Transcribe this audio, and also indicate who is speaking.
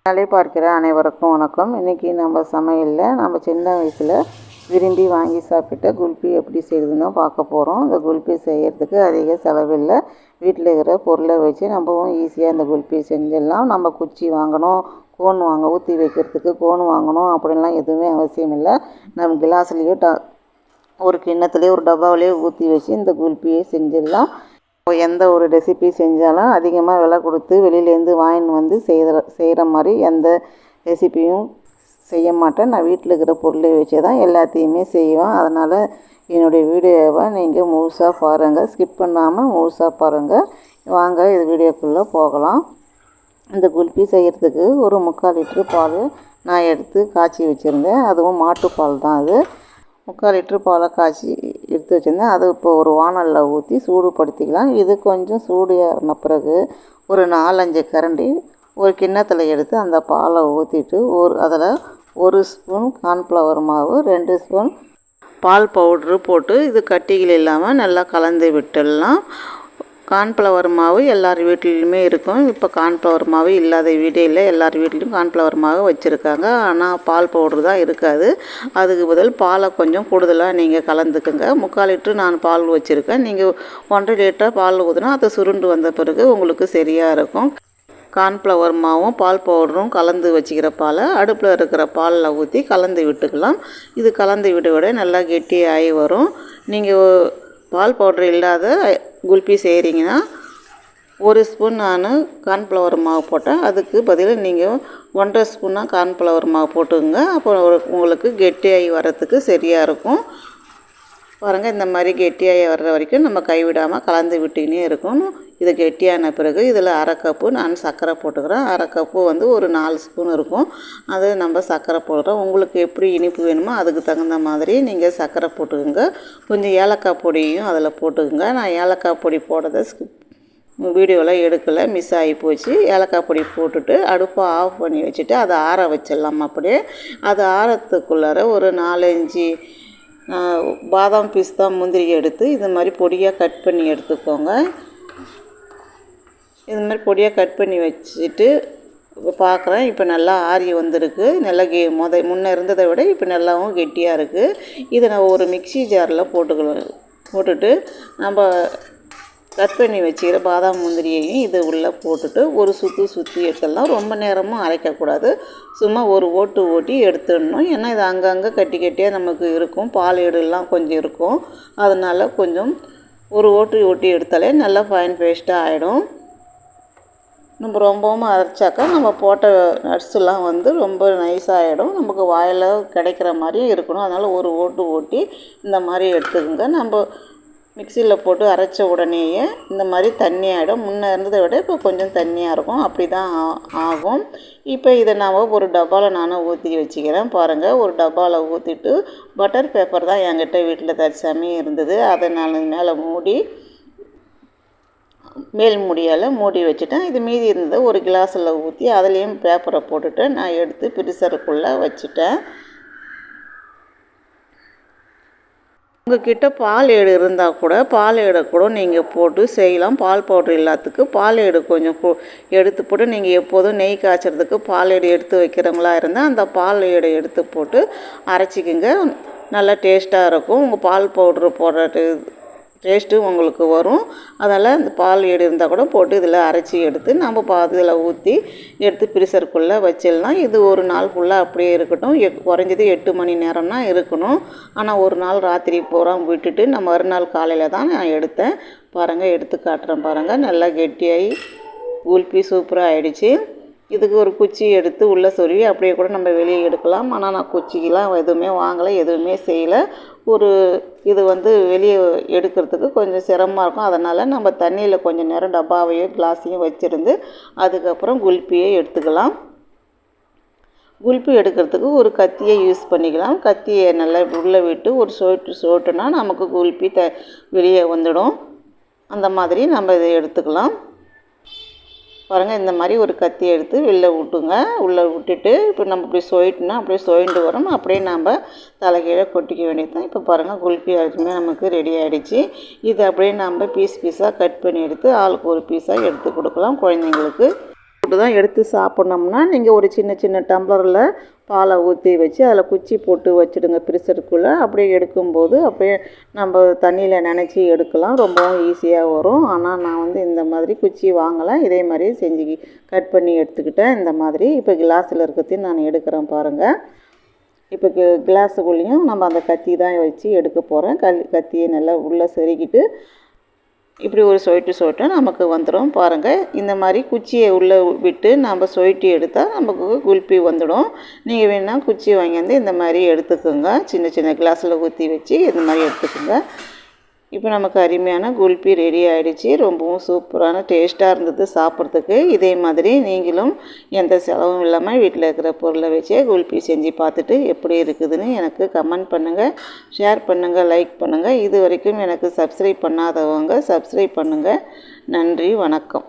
Speaker 1: நாளை பார்க்கிற அனைவருக்கும் வணக்கம். இன்றைக்கி நம்ம சமையலில் நம்ம சின்ன வயசில் விரும்பி வாங்கி சாப்பிட்ட குல்ஃபி எப்படி செய்யுதுன்னு பார்க்க போகிறோம். இந்த குல்ஃபி செய்கிறதுக்கு அதிக செலவில்லை. வீட்டில் இருக்கிற பொருளை வச்சு நம்மவும் ஈஸியாக இந்த குல்ஃபி செஞ்சிடலாம். நம்ம குச்சி வாங்கணும், கோன் ஊற்றி வைக்கிறதுக்கு கோன் வாங்கணும் அப்படின்லாம் எதுவுமே அவசியம் இல்லை. நம்ம கிளாஸ்லேயோ ஒரு கிண்ணத்துலேயோ ஒரு டப்பாவிலேயோ ஊற்றி வச்சு இந்த குல்ஃபியை செஞ்சிடலாம். எந்த ஒரு ரெசிபி செஞ்சாலும் அதிகமாக விலை கொடுத்து வெளியிலேருந்து வாங்கின்னு வந்து செய்கிற மாதிரி எந்த ரெசிப்பியும் செய்ய மாட்டேன். நான் வீட்டில் இருக்கிற பொருளை வச்சு தான் எல்லாத்தையுமே செய்வேன். அதனால் என்னுடைய வீடியோவை நீங்கள் முழுசாக பாருங்கள், ஸ்கிப் பண்ணாமல் முழுசாக பாருங்கள். வாங்க இது வீடியோக்குள்ளே போகலாம். இந்த குல்ஃபி செய்கிறதுக்கு ஒரு 3/4 லிட்ரு பால் நான் எடுத்து காய்ச்சி வச்சுருந்தேன். அதுவும் மாட்டுப்பால் தான். அது 3/4 லிட்ரு பாலை காய்ச்சி எடுத்து வச்சுருந்தேன். அது இப்போ ஒரு வானலில் ஊற்றி சூடுபடுத்திக்கலாம். இது கொஞ்சம் சூடு ஏறின பிறகு ஒரு 4-5 கரண்டி ஒரு கிண்ணத்தில் எடுத்து அந்த பாலை ஊற்றிட்டு அதில் 1 ஸ்பூன் கார்ன்ஃப்ளவர் மாவு, 2 ஸ்பூன் பால் பவுட்ரு போட்டு இது கட்டிகள் இல்லாமல் நல்லா கலந்து விட்டுடலாம். கார்ன்ஃப்ளவர் மாவு எல்லார் வீட்லேயுமே இருக்கும். இப்போ கார்ன்ஃப்ளவர் மாவு இல்லாத வீடே இல்லை. எல்லார் வீட்லேயும் கார்ன்ஃப்ளவர் மாவு வச்சுருக்காங்க. ஆனால் பால் பவுட்ரு தான் இருக்காது. அதுக்கு பதில் பாலை கொஞ்சம் கூடுதலாக நீங்கள் கலந்துக்குங்க. 3/4 லிட்ரு நான் பால் வச்சுருக்கேன். நீங்கள் 1.5 லிட்டர் பால் ஊற்றினா அது சுருண்டு வந்த பிறகு உங்களுக்கு சரியாக இருக்கும். கார்ன்ஃப்ளவர் மாவும் பால் பவுடரும் கலந்து வச்சுக்கிற பாலை அடுப்பில் இருக்கிற பாலில் ஊற்றி கலந்து விட்டுக்கலாம். இது கலந்து விட நல்லா கெட்டியாகி வரும். நீங்கள் பால் பவுட்ரு இல்லாத குல்ஃபி செய்கிறீங்கன்னா 1 ஸ்பூன் நான் கார்ன்ஃப்ளவர் மாவு போட்டேன். அதுக்கு பதில் நீங்கள் 1.5 ஸ்பூனாக கார்ன்ஃப்ளவர் மாவு போட்டுக்கோங்க. அப்போ உங்களுக்கு கெட்டியாகி வர்றதுக்கு சரியாக இருக்கும். பாருங்கள், இந்த மாதிரி கெட்டியாகி வர்ற வரைக்கும் நம்ம கைவிடாமல் கலந்து விட்டுக்கினே இருக்கணும். இது கெட்டியான பிறகு இதில் 1/2 கப்பு நான் சர்க்கரை போட்டுக்கிறேன். 1/2 கப்பு வந்து ஒரு 4 ஸ்பூன் இருக்கும். அது நம்ம சர்க்கரை போடுறோம். உங்களுக்கு எப்படி இனிப்பு வேணுமோ அதுக்கு தகுந்த மாதிரி நீங்கள் சர்க்கரை போட்டுக்கோங்க. கொஞ்சம் ஏலக்காய் பொடியும் அதில் போட்டுக்கோங்க. நான் ஏலக்காய் பொடி போடுறத வீடியோவில் எடுக்கலை, மிஸ் ஆகி போச்சு. ஏலக்காய் பொடி போட்டுட்டு அடுப்பை ஆஃப் பண்ணி வச்சுட்டு அதை ஆற வச்சிடலாம். அப்படியே அது ஆறத்துக்குள்ளார ஒரு 4-5 பாதாம், பிஸ்தா, முந்திரி எடுத்து இது மாதிரி பொடியாக கட் பண்ணி எடுத்துக்கோங்க. இது மாதிரி பொடியாக கட் பண்ணி வச்சுட்டு பார்க்குறேன். இப்போ நல்லா ஆறி வந்திருக்கு. நல்லா முன்னே இருந்ததை விட இப்போ நல்லாவும் கெட்டியாக இருக்குது. இதை நான் ஒரு மிக்ஸி ஜாரில் போட்டுட்டு நம்ம கட் பண்ணி வச்சுக்கிற பாதாம், முந்திரியையும் இது உள்ளே போட்டுட்டு ஒரு சுற்றி எடுத்துடலாம். ரொம்ப நேரமும் அரைக்கக்கூடாது. சும்மா ஒரு ஓட்டி எடுத்துடணும். ஏன்னா இது அங்கங்கே கட்டியாக நமக்கு இருக்கும். பால் ஏடுலாம் கொஞ்சம் இருக்கும். அதனால் கொஞ்சம் ஒரு ஓட்டி எடுத்தாலே நல்லா ஃபைன் பேஸ்ட்டாக ஆகிடும். நம்ம ரொம்பவும் அரைச்சாக்கா நம்ம போட்ட நட்ஸெல்லாம் வந்து ரொம்ப நைஸாகிடும். நமக்கு வாயில் கிடைக்கிற மாதிரியும் இருக்கணும். அதனால் ஒரு ஓட்டி இந்த மாதிரி எடுத்துக்கோங்க. நம்ம மிக்சியில் போட்டு அரைச்ச உடனேயே இந்த மாதிரி தண்ணி ஆகிடும். முன்னே இருந்ததை விட இப்போ கொஞ்சம் தண்ணியாக இருக்கும். அப்படி தான் ஆகும். இப்போ இதை நான் ஒரு டப்பாவில் நானும் ஊற்றி வச்சுக்கிறேன். பாருங்கள், ஒரு டப்பாவில் ஊற்றிட்டு பட்டர் பேப்பர் தான் என்கிட்ட வீட்டில் தற்சாமி இருந்தது. அதை நான் மேலே மேல் முடியால் மூடி வச்சுட்டேன். இது மீதி இருந்ததை ஒரு கிளாஸில் ஊற்றி அதுலேயும் பேப்பரை போட்டுட்டு நான் எடுத்து ஃப்ரீசருக்குள்ளே வச்சுட்டேன். உங்கள்கிட்ட பால் ஏடு இருந்தால் கூட பால் ஏடை கூட நீங்கள் போட்டு செய்யலாம். பால் பவுட்ரு இல்லாததுக்கு பால் ஏடு கொஞ்சம் எடுத்து போட்டு நீங்கள் எப்போதும் நெய் காய்ச்சறதுக்கு பால் ஏடு எடுத்து வைக்கிறவங்களா இருந்தால் அந்த பால் ஏடை எடுத்து போட்டு அரைச்சிக்கோங்க. நல்லா டேஸ்ட்டாக இருக்கும். உங்கள் பால் பவுட்ரு போடுற டேஸ்ட்டு உங்களுக்கு வரும். அதனால் இந்த பால் ஏடு இருந்தால் கூட போட்டு இதில் அரைச்சி எடுத்து நம்ம இதில் ஊற்றி எடுத்து ஃப்ரீசருக்குள்ளே வச்சிடலாம். இது ஒரு நாள் ஃபுல்லாக அப்படியே இருக்கட்டும். குறைஞ்சது 8 மணி நேரம்னா இருக்கணும். ஆனால் ஒரு நாள் ராத்திரி பூரா விட்டுட்டு நான் மறுநாள் காலையில் தான் நான் எடுத்தேன். பாருங்கள், எடுத்து காட்டுறேன். பாருங்கள், நல்லா கெட்டியாகி குல்ஃபி சூப்பராக ஆகிடுச்சு. இதுக்கு ஒரு குச்சி எடுத்து உள்ளே சொருவி அப்படியே கூட நம்ம வெளியே எடுக்கலாம். ஆனால் நான் குச்சிக்கெலாம் எதுவுமே வாங்கலை, எதுவுமே செய்யலை. இது வந்து வெளியே எடுக்கிறதுக்கு கொஞ்சம் சிரமமாக இருக்கும். அதனால் நம்ம தண்ணியில் கொஞ்சம் நேரம் டப்பாவையும் கிளாஸையும் வச்சுருந்து அதுக்கப்புறம் குல்ஃபியை எடுத்துக்கலாம். குல்ஃபி எடுக்கிறதுக்கு ஒரு கத்தியை யூஸ் பண்ணிக்கலாம். கத்தியை நல்லா உள்ளே விட்டு ஒரு சோட்டுனா நமக்கு குல்ஃபி வெளியே வந்துடும். அந்த மாதிரி நம்ம இதை எடுத்துக்கலாம். பாருங்கள், இந்த மாதிரி ஒரு கத்தி எடுத்து உள்ளே விட்டுட்டு இப்போ நம்ம இப்படி சொயிட்டுனா அப்படியே சொயிண்டு வரும். அப்படியே நம்ம தலைகீழே கொட்டிக்க வேண்டியது தான். இப்போ பாருங்கள், குல்ஃபி அதுவுமே நமக்கு ரெடி ஆகிடுச்சு. இது அப்படியே நம்ம பீஸாக கட் பண்ணி எடுத்து ஆளுக்கு ஒரு பீஸாக எடுத்து கொடுக்கலாம் குழந்தைங்களுக்கு. போட்டு தான் எடுத்து சாப்பிட்ணோம்னா நீங்கள் ஒரு சின்ன சின்ன டம்ளரில் பாலை ஊற்றி வச்சு அதில் குச்சி போட்டு வச்சுடுங்க ப்ரெஷருக்குள்ளே. அப்படியே எடுக்கும்போது அப்படியே நம்ம தண்ணியில் நனைச்சி எடுக்கலாம், ரொம்பவும் ஈஸியாக வரும். ஆனால் நான் வந்து இந்த மாதிரி குச்சி வாங்கலை, இதே மாதிரி செஞ்சு கட் பண்ணி எடுத்துக்கிட்டேன் இந்த மாதிரி. இப்போ கிளாஸில் இருக்கிறதையும் நான் எடுக்கிறேன் பாருங்கள். இப்போ கிளாஸுக்குள்ளேயும் நம்ம அந்த கத்தி தான் வச்சு எடுக்க போகிறேன். கத்தியை நல்லா உள்ளே செருகிட்டு இப்படி ஒரு சொயிட்டு நமக்கு வந்துடும் பாருங்கள். இந்த மாதிரி குச்சியை உள்ளே விட்டு நம்ம சொயிட்டி எடுத்தால் நமக்கு குல்பி வந்துடும். நீங்கள் வேணால் குச்சி வாங்கியாந்து இந்த மாதிரி எடுத்துக்கோங்க, சின்ன சின்ன கிளாஸில் ஊற்றி வச்சு இந்த மாதிரி எடுத்துக்கோங்க. இப்போ நமக்கு அருமையான குல்பி ரெடி ஆகிடுச்சு. ரொம்பவும் சூப்பரான டேஸ்ட்டாக இருந்தது சாப்பிட்றதுக்கு. இதே மாதிரி நீங்களும் எந்த செலவும் இல்லாமல் வீட்டில் இருக்கிற பொருளை வச்சே குல்பி செஞ்சு பார்த்துட்டு எப்படி இருக்குதுன்னு எனக்கு கமெண்ட் பண்ணுங்கள், ஷேர் பண்ணுங்கள், லைக் பண்ணுங்கள். இது வரைக்கும் எனக்கு சப்ஸ்கிரைப் பண்ணாதவங்க சப்ஸ்கிரைப் பண்ணுங்கள். நன்றி, வணக்கம்.